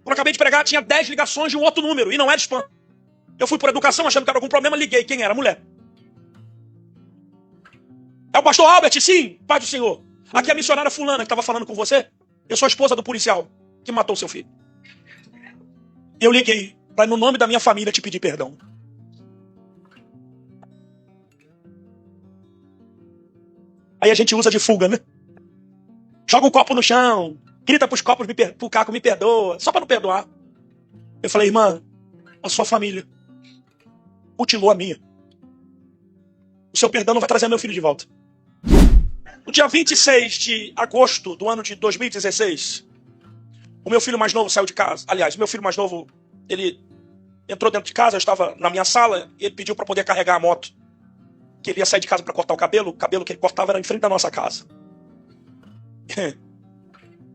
Quando eu acabei de pregar, tinha 10 ligações de um outro número, e não era spam. Eu fui por educação, achando que era algum problema, liguei. Quem era? Mulher. É o pastor Albert? Sim, Pai do Senhor. Aqui é a missionária fulana que estava falando com você. Eu sou a esposa do policial que matou seu filho. E eu liguei para, no nome da minha família, te pedir perdão. Aí a gente usa de fuga, né? Joga um copo no chão, grita pros copos, pro caco, me perdoa, só para não perdoar. Eu falei, irmã, a sua família mutilou a minha. O seu perdão não vai trazer meu filho de volta. No dia 26 de agosto do ano de 2016, o meu filho mais novo saiu de casa. Aliás, o meu filho mais novo, ele entrou dentro de casa, eu estava na minha sala, e ele pediu para poder carregar a moto. Que ele ia sair de casa para cortar o cabelo que ele cortava era em frente da nossa casa.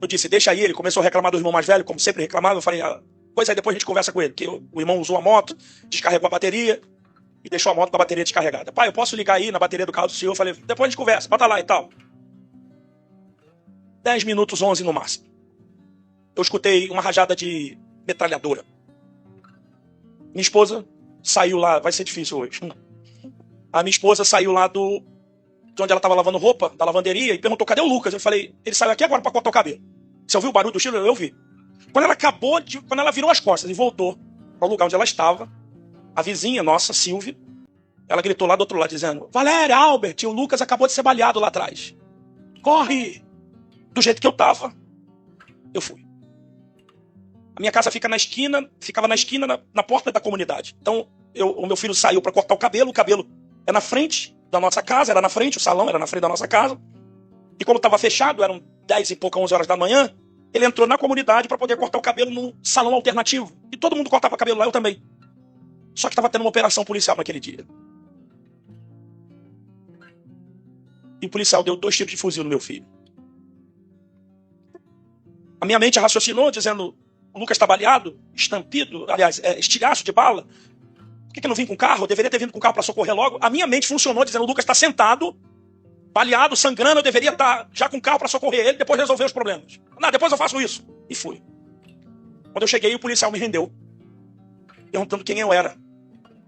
Eu disse, deixa aí, ele começou a reclamar do irmão mais velho, como sempre reclamava. Eu falei, pois aí depois a gente conversa com ele, que o irmão usou a moto, descarregou a bateria e deixou a moto com a bateria descarregada. Pai, eu posso ligar aí na bateria do carro do senhor? Eu falei, depois a gente conversa, bota lá e tal. 10 minutos, 11 no máximo. Eu escutei uma rajada de metralhadora. Minha esposa saiu lá, vai ser difícil hoje. A minha esposa saiu lá de onde ela estava lavando roupa, da lavanderia, e perguntou, cadê o Lucas? Eu falei, ele saiu aqui agora para cortar o cabelo. Você ouviu o barulho do tiro? Eu vi. Quando ela virou as costas e voltou para o lugar onde ela estava, a vizinha nossa, Silvia, ela gritou lá do outro lado, dizendo, Valéria, Albert, o Lucas acabou de ser baleado lá atrás. Corre! Do jeito que eu estava, eu fui. A minha casa ficava na esquina, na porta da comunidade. Então, o meu filho saiu para cortar o cabelo é na frente da nossa casa, era na frente, o salão era na frente da nossa casa. E como estava fechado, eram 10 e pouca, 11 horas da manhã, ele entrou na comunidade para poder cortar o cabelo num salão alternativo. E todo mundo cortava cabelo lá, eu também. Só que estava tendo uma operação policial naquele dia. E o policial deu 2 tiros de fuzil no meu filho. A minha mente raciocinou, dizendo, o Lucas está baleado, estampido, aliás, estilhaço de bala. Por que não vim com carro? Eu deveria ter vindo com carro para socorrer logo. A minha mente funcionou, dizendo, o Lucas está sentado, baleado, sangrando, eu deveria estar já com carro para socorrer ele, depois resolver os problemas. Não, depois eu faço isso. E fui. Quando eu cheguei, o policial me rendeu, perguntando quem eu era.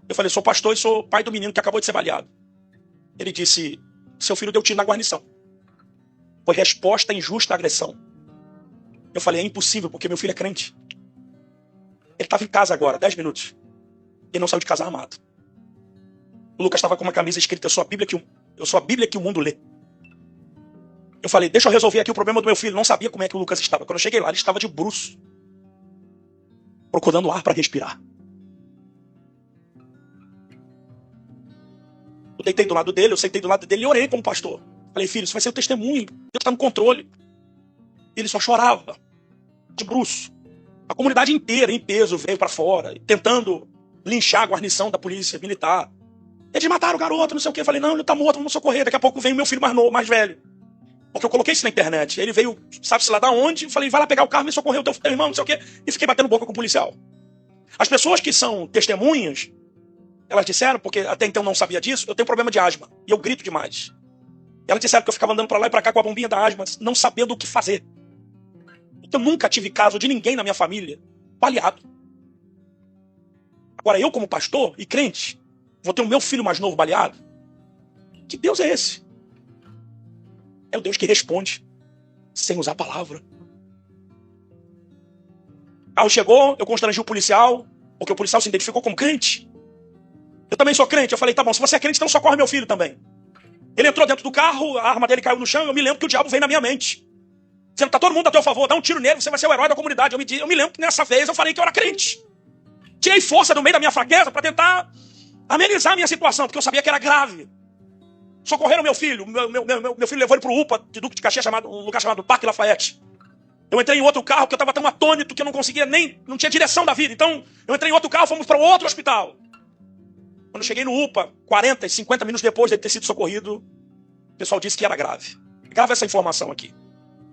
Eu falei, sou pastor e sou pai do menino que acabou de ser baleado. Ele disse, seu filho deu tiro na guarnição. Foi resposta injusta à agressão. Eu falei, é impossível, porque meu filho é crente. Ele estava em casa agora, 10 minutos. Ele não saiu de casa armado. O Lucas estava com uma camisa escrita, eu sou a Bíblia que o mundo lê. Eu falei, deixa eu resolver aqui o problema do meu filho. Não sabia como é que o Lucas estava. Quando eu cheguei lá, ele estava de bruço, procurando ar para respirar. Eu deitei do lado dele, eu sentei do lado dele e orei como pastor. Falei, filho, isso vai ser o testemunho. Deus está no controle. Ele só chorava, de bruço. A comunidade inteira, em peso, veio para fora, tentando linchar a guarnição da polícia militar. Eles mataram o garoto, não sei o quê. Eu falei, não, ele tá morto, vamos socorrer. Daqui a pouco vem o meu filho mais velho. Porque eu coloquei isso na internet. Ele veio, sabe-se lá da onde, eu falei, vai lá pegar o carro, me socorreu o teu irmão, não sei o quê. E fiquei batendo boca com o policial. As pessoas que são testemunhas, elas disseram, porque até então não sabia disso, eu tenho problema de asma. E eu grito demais. Elas disseram que eu ficava andando para lá e para cá com a bombinha da asma, não sabendo o que fazer. Então, eu nunca tive caso de ninguém na minha família baleado. Agora, eu como pastor e crente, vou ter o meu filho mais novo baleado? Que Deus é esse? É o Deus que responde sem usar a palavra. O carro chegou, eu constrangi o policial, porque o policial se identificou como crente. Eu também sou crente. Eu falei, tá bom, se você é crente, então socorre meu filho também. Ele entrou dentro do carro, a arma dele caiu no chão, eu me lembro que o diabo veio na minha mente. Dizendo, tá todo mundo a teu favor, dá um tiro nele, você vai ser o herói da comunidade. Eu me lembro que nessa vez eu falei que eu era crente. Tirei força do meio da minha fraqueza para tentar amenizar a minha situação, porque eu sabia que era grave. Socorreram meu filho. Meu filho levou ele pro UPA de Duque de Caxias, um lugar chamado Parque Lafayette. Eu entrei em outro carro, porque eu estava tão atônito que eu não conseguia não tinha direção da vida. Então, eu entrei em outro carro, fomos para outro hospital. Quando eu cheguei no UPA, 40 e 50 minutos depois de ter sido socorrido, o pessoal disse que era grave. Grave essa informação aqui.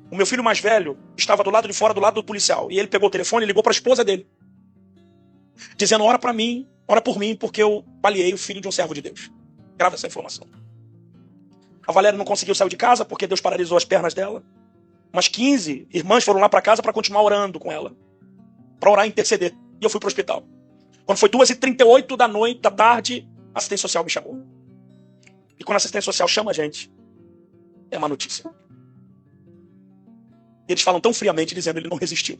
O meu filho mais velho estava do lado de fora, do lado do policial. E ele pegou o telefone e ligou para a esposa dele. Dizendo, ora por mim, porque eu baleei o filho de um servo de Deus. Grave essa informação. A Valéria não conseguiu sair de casa porque Deus paralisou as pernas dela. Umas 15 irmãs foram lá para casa para continuar orando com ela. para orar e interceder. E eu fui pro hospital. Quando foi 2h38 da tarde, a assistente social me chamou. E quando a assistente social chama a gente, é uma notícia. E eles falam tão friamente, dizendo, ele não resistiu.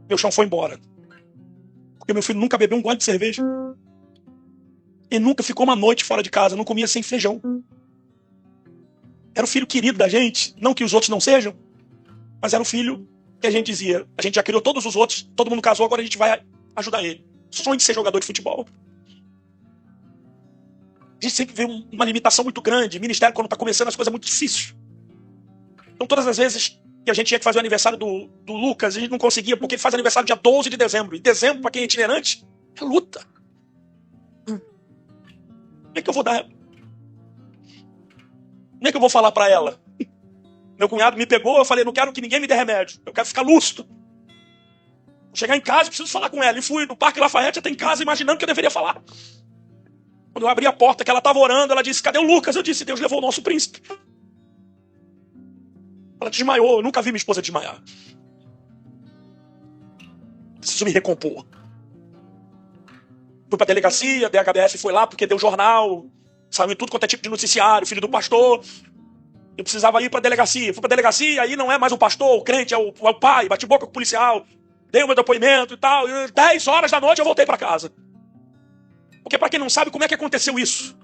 Meu chão foi embora. Porque meu filho nunca bebeu um gole de cerveja. Ele nunca ficou uma noite fora de casa, não comia sem feijão. Era o filho querido da gente, não que os outros não sejam, mas era o filho que a gente dizia, a gente já criou todos os outros, todo mundo casou, agora a gente vai ajudar ele. Sonho de ser jogador de futebol. A gente sempre vê uma limitação muito grande. Ministério, quando está começando, as coisas é muito difícil. Então, todas as vezes que a gente tinha que fazer o aniversário do Lucas, a gente não conseguia, porque ele faz aniversário dia 12 de dezembro. E dezembro, para quem é itinerante, é luta. Como é que eu vou dar? Como é que eu vou falar para ela? Meu cunhado me pegou, eu falei, não quero que ninguém me dê remédio. Eu quero ficar lúcido. Vou chegar em casa, preciso falar com ela. E fui no Parque Lafayette até em casa, imaginando que eu deveria falar. Quando eu abri a porta, que ela estava orando, ela disse, cadê o Lucas? Eu disse, Deus levou o nosso príncipe. Ela desmaiou, eu nunca vi minha esposa desmaiar. Preciso me recompor. Fui pra delegacia, a DHBS foi lá porque deu jornal, saiu em tudo quanto é tipo de noticiário, filho do pastor. Eu precisava ir pra delegacia. Fui pra delegacia, aí não é mais o pastor, o crente, é o pai, bati boca com o policial, dei o meu depoimento e tal. E 10 horas da noite eu voltei pra casa. Porque pra quem não sabe, como é que aconteceu isso?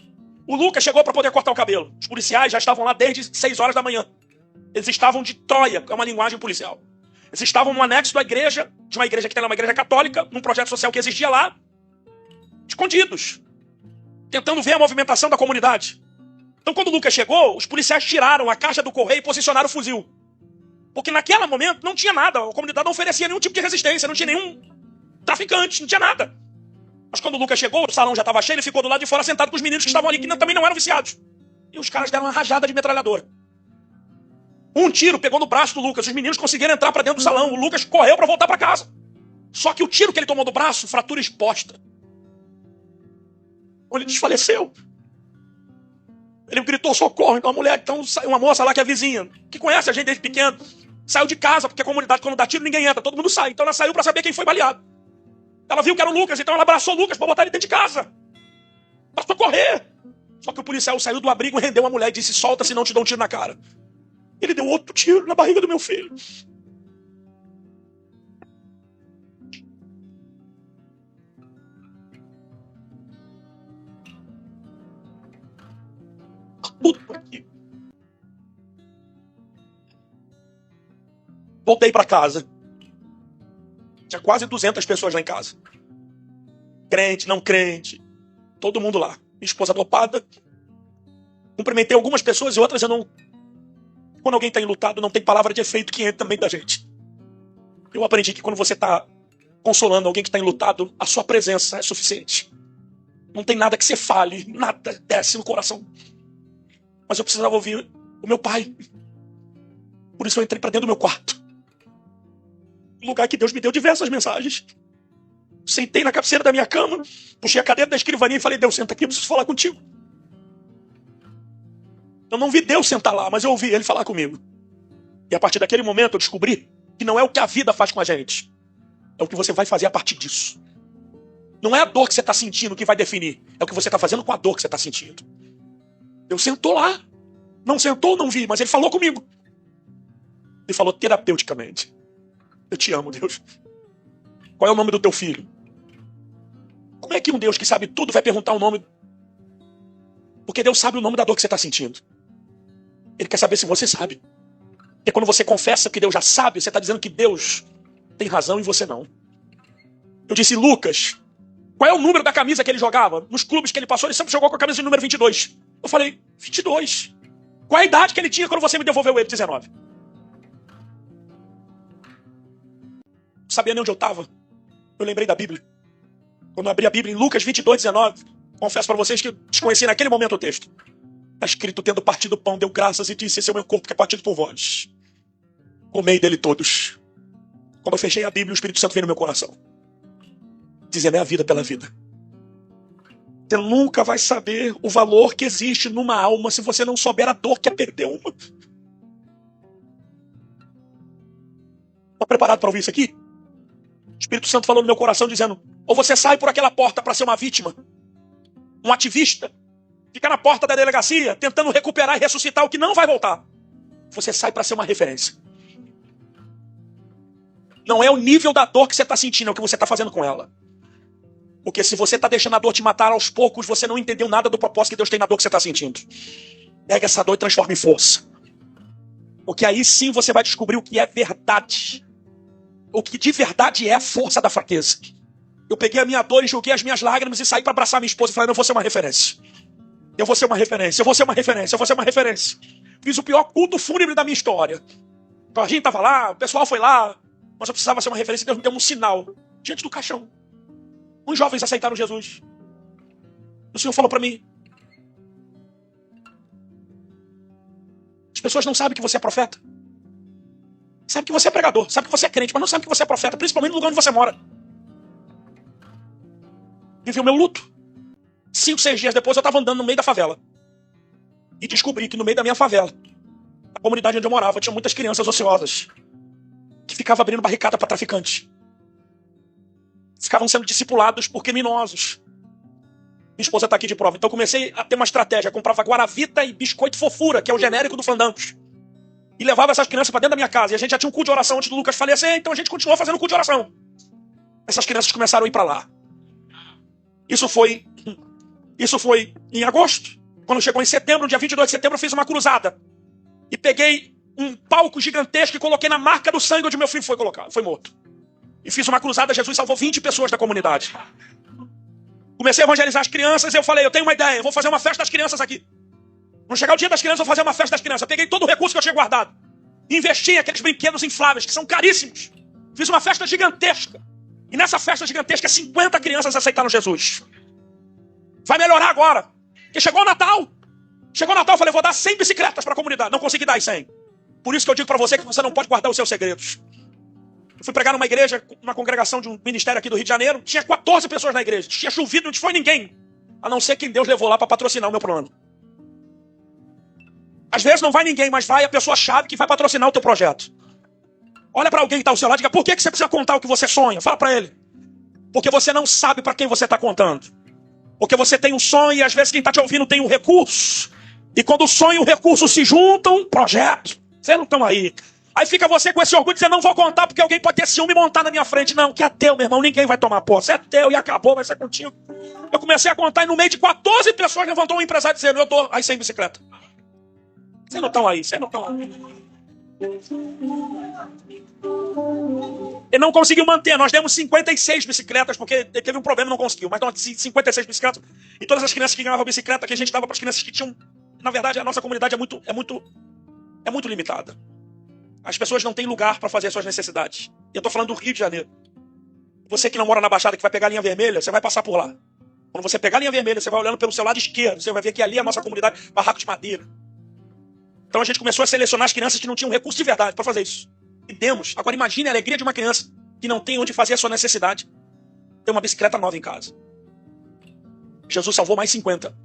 O Lucas chegou pra poder cortar o cabelo. Os policiais já estavam lá desde 6 horas da manhã. Eles estavam de Troia, que é uma linguagem policial. Eles estavam no anexo da igreja, de uma igreja que tem lá, uma igreja católica, num projeto social que existia lá, escondidos, tentando ver a movimentação da comunidade. Então, quando o Lucas chegou, os policiais tiraram a caixa do correio e posicionaram o fuzil. Porque naquele momento não tinha nada, a comunidade não oferecia nenhum tipo de resistência, não tinha nenhum traficante, não tinha nada. Mas quando o Lucas chegou, o salão já estava cheio, ele ficou do lado de fora sentado com os meninos que estavam ali, que também não eram viciados. E os caras deram uma rajada de metralhadora. Um tiro pegou no braço do Lucas, os meninos conseguiram entrar para dentro do salão, o Lucas correu para voltar para casa. Só que o tiro que ele tomou do braço, fratura exposta. Ele desfaleceu. Ele gritou socorro, então a mulher, uma moça lá que é vizinha, que conhece a gente desde pequeno, saiu de casa, porque a comunidade quando dá tiro ninguém entra, todo mundo sai. Então ela saiu para saber quem foi baleado. Ela viu que era o Lucas, então ela abraçou o Lucas para botar ele dentro de casa. Para socorrer. Só que o policial saiu do abrigo e rendeu a mulher e disse, solta senão te dou um tiro na cara. Ele deu outro tiro na barriga do meu filho. Tudo aqui. Voltei para casa. Tinha quase 200 pessoas lá em casa. Crente, não crente. Todo mundo lá. Minha esposa dopada. Cumprimentei algumas pessoas e outras eu não... Quando alguém está enlutado, não tem palavra de efeito que entre também da gente. Eu aprendi que quando você está consolando alguém que está enlutado, a sua presença é suficiente. Não tem nada que você fale, nada desce no coração. Mas eu precisava ouvir o meu pai. Por isso eu entrei para dentro do meu quarto. Um lugar que Deus me deu diversas mensagens. Sentei na cabeceira da minha cama, puxei a cadeira da escrivaninha e falei, Deus, senta aqui, eu preciso falar contigo. Eu não vi Deus sentar lá, mas eu ouvi Ele falar comigo. E a partir daquele momento eu descobri que não é o que a vida faz com a gente. É o que você vai fazer a partir disso. Não é a dor que você está sentindo que vai definir. É o que você está fazendo com a dor que você está sentindo. Deus sentou lá. Não sentou, não vi, mas Ele falou comigo. Ele falou terapeuticamente. Eu te amo, Deus. Qual é o nome do teu filho? Como é que um Deus que sabe tudo vai perguntar o nome? Porque Deus sabe o nome da dor que você está sentindo. Ele quer saber se você sabe. Porque quando você confessa que Deus já sabe, você está dizendo que Deus tem razão e você não. Eu disse, Lucas, qual é o número da camisa que ele jogava? Nos clubes que ele passou, ele sempre jogou com a camisa de número 22. Eu falei, 22. Qual é a idade que ele tinha quando você me devolveu ele? 19. Não sabia nem onde eu estava. Eu lembrei da Bíblia. Quando eu abri a Bíblia em Lucas 22, 19, confesso para vocês que eu desconheci naquele momento o texto. Está escrito, tendo partido o pão, deu graças e disse, esse é o meu corpo que é partido por vós. Comei dele todos. Quando eu fechei a Bíblia, o Espírito Santo veio no meu coração. Dizendo, é a vida pela vida. Você nunca vai saber o valor que existe numa alma se você não souber a dor que é perder uma. Está preparado para ouvir isso aqui? O Espírito Santo falou no meu coração dizendo, ou você sai por aquela porta para ser uma vítima, um ativista, fica na porta da delegacia tentando recuperar e ressuscitar o que não vai voltar. Você sai para ser uma referência. Não é o nível da dor que você está sentindo, é o que você está fazendo com ela. Porque se você está deixando a dor te matar aos poucos, você não entendeu nada do propósito que Deus tem na dor que você está sentindo. Pega essa dor e transforma em força. Porque aí sim você vai descobrir o que é verdade. O que de verdade é a força da fraqueza. Eu peguei a minha dor e joguei as minhas lágrimas e saí para abraçar minha esposa e falei, eu vou ser uma referência. Eu vou ser uma referência, eu vou ser uma referência, eu vou ser uma referência. Fiz o pior culto fúnebre da minha história. Então a gente estava lá, o pessoal foi lá, mas eu precisava ser uma referência e Deus me deu um sinal diante do caixão. Uns jovens aceitaram Jesus. O Senhor falou para mim, as pessoas não sabem que você é profeta. Sabe que você é pregador, sabe que você é crente, mas não sabe que você é profeta, principalmente no lugar onde você mora. Vivi o meu luto. 5, 6 dias depois eu estava andando no meio da favela. E descobri que no meio da minha favela, a comunidade onde eu morava, tinha muitas crianças ociosas que ficavam abrindo barricada para traficantes. Ficavam sendo discipulados por criminosos. Minha esposa está aqui de prova. Então comecei a ter uma estratégia. Eu comprava Guaravita e biscoito fofura, que é o genérico do Fandangos. E levava essas crianças para dentro da minha casa. E a gente já tinha um culto de oração antes do Lucas falecer, então a gente continuou fazendo culto de oração. Essas crianças começaram a ir para lá. Isso foi em agosto. Quando chegou em setembro, dia 22 de setembro, eu fiz uma cruzada. E peguei um palco gigantesco e coloquei na marca do sangue onde meu filho foi morto. E fiz uma cruzada, Jesus salvou 20 pessoas da comunidade. Comecei a evangelizar as crianças e eu falei, eu tenho uma ideia, eu vou fazer uma festa das crianças aqui. Quando chegar o dia das crianças, eu vou fazer uma festa das crianças. Eu peguei todo o recurso que eu tinha guardado. Investi em aqueles brinquedos infláveis, que são caríssimos. Fiz uma festa gigantesca. E nessa festa gigantesca, 50 crianças aceitaram Jesus. Vai melhorar agora. Porque chegou o Natal. Chegou o Natal, eu falei, vou dar 100 bicicletas para a comunidade. Não consegui dar as 100. Por isso que eu digo para você que você não pode guardar os seus segredos. Eu fui pregar numa igreja, numa congregação de um ministério aqui do Rio de Janeiro. Tinha 14 pessoas na igreja. Tinha chovido, não foi ninguém. A não ser quem Deus levou lá para patrocinar o meu plano. Às vezes não vai ninguém, mas vai a pessoa-chave que vai patrocinar o teu projeto. Olha para alguém que está ao seu lado e diga, por que você precisa contar o que você sonha? Fala para ele. Porque você não sabe para quem você está contando. Porque você tem um sonho e às vezes quem está te ouvindo tem um recurso. E quando o sonho e o recurso se juntam, projeto. Vocês não estão aí. Aí fica você com esse orgulho de dizer, não vou contar porque alguém pode ter ciúme e montar na minha frente. Não, que é teu, meu irmão, ninguém vai tomar posse. É teu e acabou, vai ser contigo. Eu comecei a contar e no meio de 14 pessoas levantou um empresário dizendo, eu dou aí 100 bicicleta. Vocês não estão aí, vocês não estão aí. Ele não conseguiu manter, nós demos 56 bicicletas, porque ele teve um problema e não conseguiu. Mas nós 56 bicicletas, e todas as crianças que ganhavam bicicleta, que a gente dava para as crianças que tinham... Na verdade, a nossa comunidade é muito limitada. As pessoas não têm lugar para fazer as suas necessidades. E eu estou falando do Rio de Janeiro. Você que não mora na Baixada, que vai pegar a linha vermelha, você vai passar por lá. Quando você pegar a linha vermelha, você vai olhando pelo seu lado esquerdo, você vai ver que ali é a nossa comunidade, barraco de madeira. Então a gente começou a selecionar as crianças que não tinham recurso de verdade para fazer isso. E demos. Agora imagine a alegria de uma criança que não tem onde fazer a sua necessidade. Ter uma bicicleta nova em casa. Jesus salvou mais 50.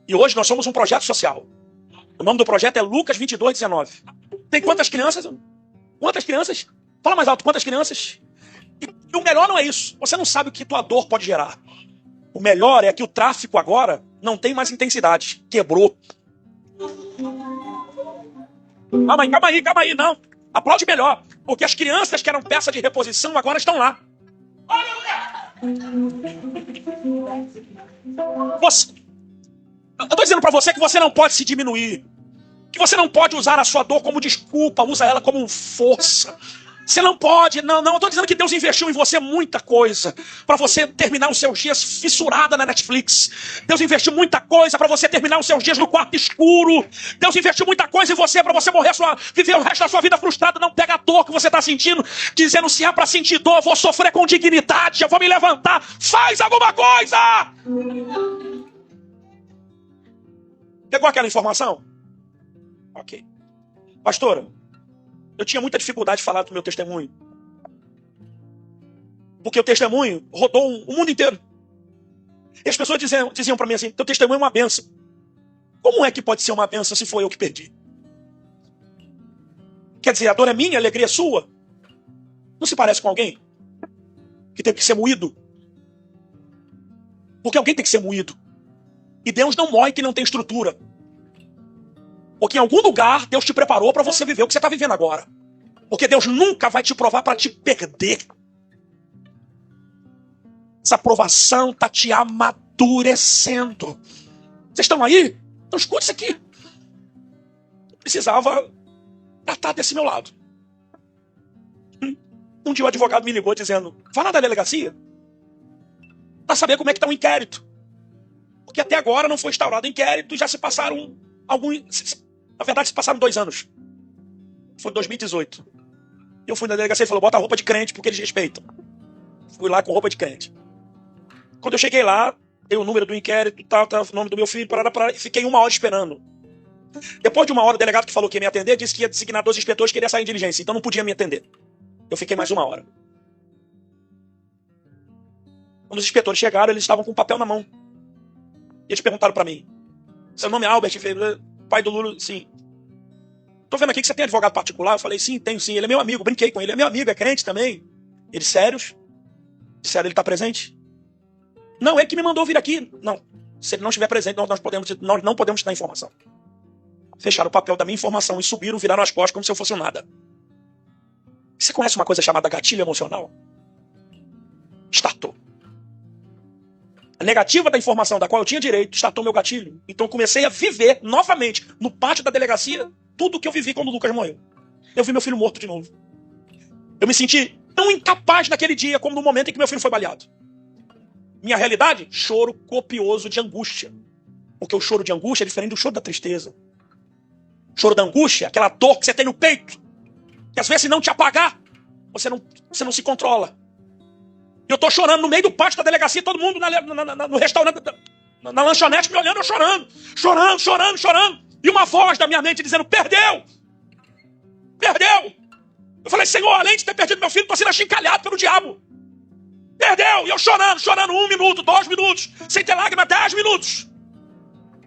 E hoje nós somos um projeto social. O nome do projeto é Lucas 22:19. Tem quantas crianças? Quantas crianças? Fala mais alto, quantas crianças? E o melhor não é isso. Você não sabe o que tua dor pode gerar. O melhor é que o tráfico agora não tem mais intensidade. Quebrou. Calma aí, não. Aplaude melhor. Porque as crianças que eram peça de reposição agora estão lá. Eu estou dizendo para você que você não pode se diminuir. Que você não pode usar a sua dor como desculpa. Usa ela como força. Você não pode, não. Eu estou dizendo que Deus investiu em você muita coisa para você terminar os seus dias fissurada na Netflix. Deus investiu muita coisa para você terminar os seus dias no quarto escuro. Deus investiu muita coisa em você para você viver o resto da sua vida frustrado. Não pega a dor que você está sentindo, dizendo se é para sentir dor, eu vou sofrer com dignidade, eu vou me levantar. Faz alguma coisa! Pegou aquela informação? Ok. Pastora, eu tinha muita dificuldade de falar do meu testemunho. Porque o testemunho rodou o mundo inteiro. E as pessoas diziam para mim assim, teu testemunho é uma bênção. Como é que pode ser uma bênção se foi eu que perdi? quer dizer, a dor é minha, a alegria é sua? Não se parece com alguém que teve que ser moído? Porque alguém tem que ser moído. E Deus não moe que não tem estrutura. Porque em algum lugar Deus te preparou para você viver o que você está vivendo agora. Porque Deus nunca vai te provar para te perder. Essa provação está te amadurecendo. Vocês estão aí? Então escute isso aqui. Eu precisava tratar desse meu lado. Um dia o advogado me ligou dizendo: vá lá na delegacia para saber como é que está o inquérito. Porque até agora não foi instaurado inquérito e já se passaram alguns... Na verdade, se passaram 2 anos. Foi em 2018. Eu fui na delegacia e ele falou: bota a roupa de crente porque eles respeitam. Fui lá com roupa de crente. Quando eu cheguei lá, dei o número do inquérito, tal, o nome do meu filho, e fiquei 1 hora esperando. Depois de 1 hora, o delegado que falou que ia me atender disse que ia designar 2 inspetores que queria sair em diligência, então não podia me atender. Eu fiquei mais 1 hora. Quando os inspetores chegaram, eles estavam com um papel na mão. E eles perguntaram pra mim: seu nome é Albert, pai do Lula? Sim. Tô vendo aqui que você tem advogado particular. Eu falei: sim, tenho sim. Ele é meu amigo, brinquei com ele. Ele é meu amigo, é crente também. Eles, sérios? Sério, ele tá presente? Não, ele que me mandou vir aqui. Não, se ele não estiver presente, nós não podemos te dar informação. Fecharam o papel da minha informação e subiram, viraram as costas como se eu fosse um nada. Você conhece uma coisa chamada gatilho emocional? Startou. A negativa da informação da qual eu tinha direito startou meu gatilho. Então eu comecei a viver novamente, no pátio da delegacia, tudo o que eu vivi quando o Lucas morreu. Eu vi meu filho morto de novo. Eu me senti tão incapaz naquele dia como no momento em que meu filho foi baleado. Minha realidade? Choro copioso de angústia. Porque o choro de angústia é diferente do choro da tristeza. O choro da angústia é aquela dor que você tem no peito, que às vezes se não te apagar, você não se controla. Eu tô chorando no meio do pátio da delegacia, todo mundo no restaurante, na lanchonete me olhando, eu chorando. E uma voz da minha mente dizendo: perdeu! Perdeu! Eu falei: Senhor, além de ter perdido meu filho, tô sendo achincalhado pelo diabo. Perdeu! E eu chorando 1 minuto, 2 minutos, sem ter lágrima, 10 minutos.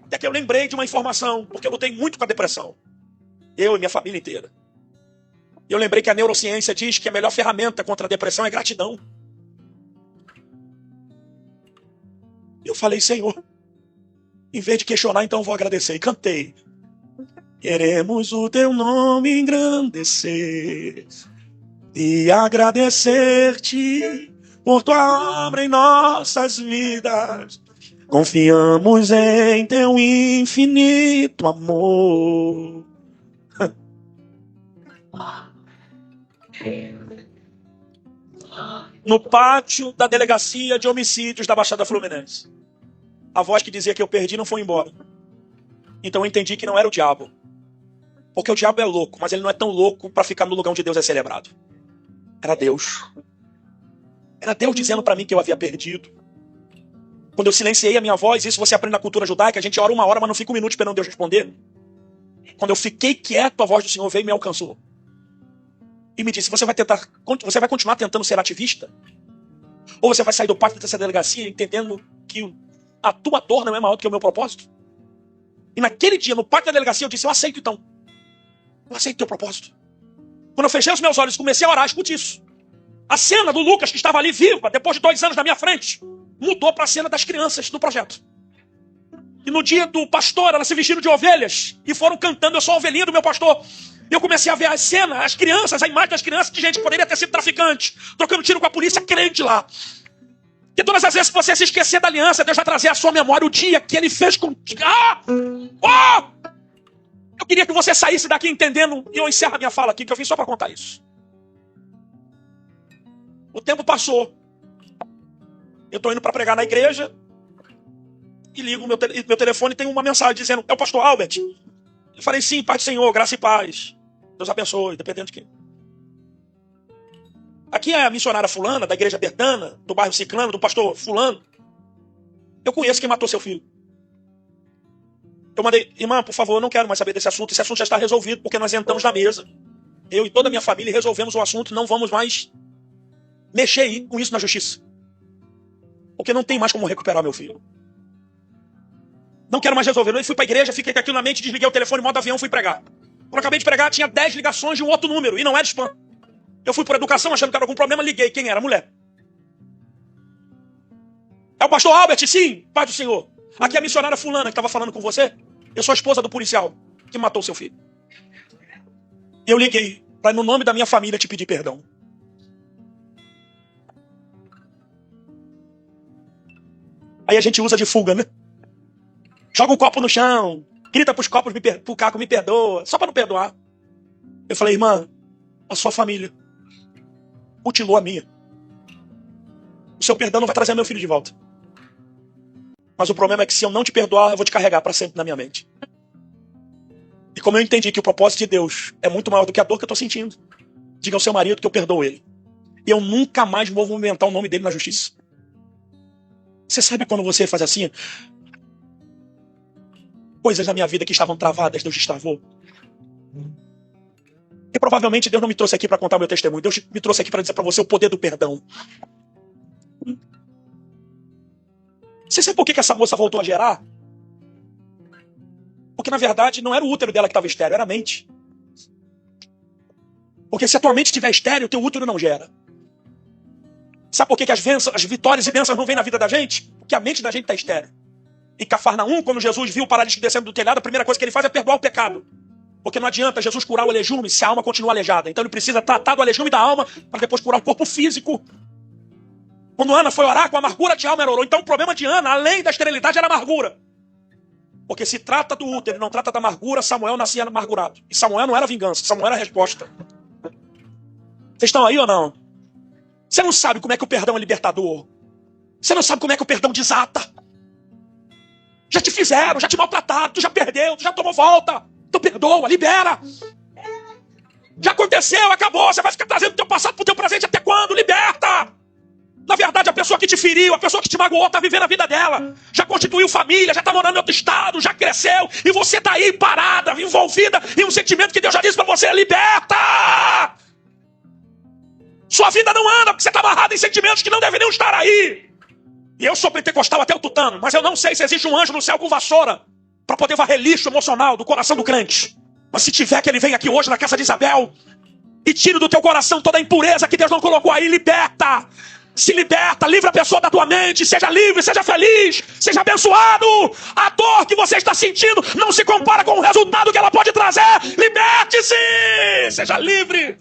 Até que eu lembrei de uma informação, porque eu lutei muito com a depressão. Eu e minha família inteira. E eu lembrei que a neurociência diz que a melhor ferramenta contra a depressão é gratidão. Eu falei: Senhor, em vez de questionar, então eu vou agradecer. E cantei: queremos o teu nome engrandecer e agradecer-te por tua obra em nossas vidas. Confiamos em teu infinito amor. No pátio da delegacia de homicídios da Baixada Fluminense, a voz que dizia que eu perdi não foi embora. Então eu entendi que não era o diabo. Porque o diabo é louco, mas ele não é tão louco para ficar no lugar onde Deus é celebrado. Era Deus. Era Deus dizendo para mim que eu havia perdido. Quando eu silenciei a minha voz, isso você aprende na cultura judaica, a gente ora 1 hora, mas não fica 1 minuto esperando Deus responder. Quando eu fiquei quieto, a voz do Senhor veio e me alcançou. E me disse: você vai continuar tentando ser ativista? Ou você vai sair do pátio dessa delegacia entendendo que a tua dor não é maior do que o meu propósito? E naquele dia, no pátio da delegacia, eu disse: eu aceito então. Eu aceito o teu propósito. Quando eu fechei os meus olhos e comecei a orar, escute isso. A cena do Lucas, que estava ali viva, depois de 2 anos na minha frente, mudou para a cena das crianças do projeto. E no dia do pastor, elas se vestiram de ovelhas e foram cantando: eu sou a ovelhinha do meu pastor. E eu comecei a ver a cena, as crianças, a imagem das crianças, de gente que poderia ter sido traficante, trocando tiro com a polícia, crente lá. Que todas as vezes que você se esquecer da aliança, Deus vai trazer à sua memória o dia que ele fez contigo. Eu queria que você saísse daqui entendendo, e eu encerro a minha fala aqui, que eu vim só para contar isso. O tempo passou. Eu estou indo para pregar na igreja e ligo meu telefone e tem uma mensagem dizendo: é o pastor Albert? Eu falei: sim, Pai do Senhor, graça e paz. Deus abençoe, dependendo de quem. Aqui é a missionária fulana, da igreja Bertana, do bairro Ciclano, do pastor fulano. Eu conheço quem matou seu filho. Eu mandei: irmã, por favor, eu não quero mais saber desse assunto. Esse assunto já está resolvido, porque nós entramos na mesa. Eu e toda a minha família resolvemos o assunto. Não vamos mais mexer aí com isso na justiça. Porque não tem mais como recuperar meu filho. Não quero mais resolver. Eu fui para a igreja, fiquei com aquilo na mente, desliguei o telefone, modo avião, fui pregar. Quando eu acabei de pregar, tinha 10 ligações de um outro número, e não era spam. Eu fui por educação, achando que era algum problema, liguei. Quem era? Mulher. É o pastor Albert? Sim, Pai do Senhor. Aqui é a missionária fulana que estava falando com você. Eu sou a esposa do policial que matou seu filho. E eu liguei para, no nome da minha família, te pedir perdão. Aí a gente usa de fuga, né? Joga um copo no chão, grita pros copos, pro caco, me perdoa, só para não perdoar. Eu falei, irmã, a sua família mutilou a minha. O seu perdão não vai trazer meu filho de volta. Mas o problema é que se eu não te perdoar, eu vou te carregar para sempre na minha mente. E como eu entendi que o propósito de Deus é muito maior do que a dor que eu tô sentindo, diga ao seu marido que eu perdoo ele. E eu nunca mais vou movimentar o nome dele na justiça. Você sabe quando você faz assim? Coisas na minha vida que estavam travadas, Deus destravou. E provavelmente Deus não me trouxe aqui para contar o meu testemunho. Deus me trouxe aqui para dizer para você o poder do perdão. Você sabe por que essa moça voltou a gerar? Porque na verdade não era o útero dela que estava estéril, era a mente. Porque se a tua mente estiver estéril, o teu útero não gera. Sabe por que as vitórias e bênçãos não vêm na vida da gente? Porque a mente da gente está estéril. Em Cafarnaum, quando Jesus viu o paralítico descendo do telhado, a primeira coisa que ele faz é perdoar o pecado. Porque não adianta Jesus curar o aleijome se a alma continua aleijada. Então ele precisa tratar do aleijome da alma para depois curar o corpo físico. Quando Ana foi orar, com amargura de alma ela orou. Então o problema de Ana, além da esterilidade, era a amargura. Porque se trata do útero e não trata da amargura, Samuel nascia amargurado. E Samuel não era vingança, Samuel era a resposta. Vocês estão aí ou não? Você não sabe como é que o perdão é libertador. Você não sabe como é que o perdão desata. Já te fizeram, já te maltrataram, tu já perdeu, tu já tomou volta. Então perdoa, libera. Já aconteceu, acabou. Você vai ficar trazendo o teu passado pro teu presente até quando? Liberta. Na verdade, a pessoa que te feriu, a pessoa que te magoou, tá vivendo a vida dela. Já constituiu família, já tá morando em outro estado, já cresceu. E você tá aí parada, envolvida em um sentimento que Deus já disse pra você, liberta! Sua vida não anda porque você tá amarrado em sentimentos que não deveriam estar aí. E eu sou pentecostal até o tutano, mas eu não sei se existe um anjo no céu com vassoura pra poder varrer lixo emocional do coração do crente. Mas se tiver, que ele venha aqui hoje na casa de Isabel e tire do teu coração toda a impureza que Deus não colocou aí, liberta! Se liberta, livra a pessoa da tua mente, seja livre, seja feliz, seja abençoado. A dor que você está sentindo não se compara com o resultado que ela pode trazer. Liberte-se, seja livre.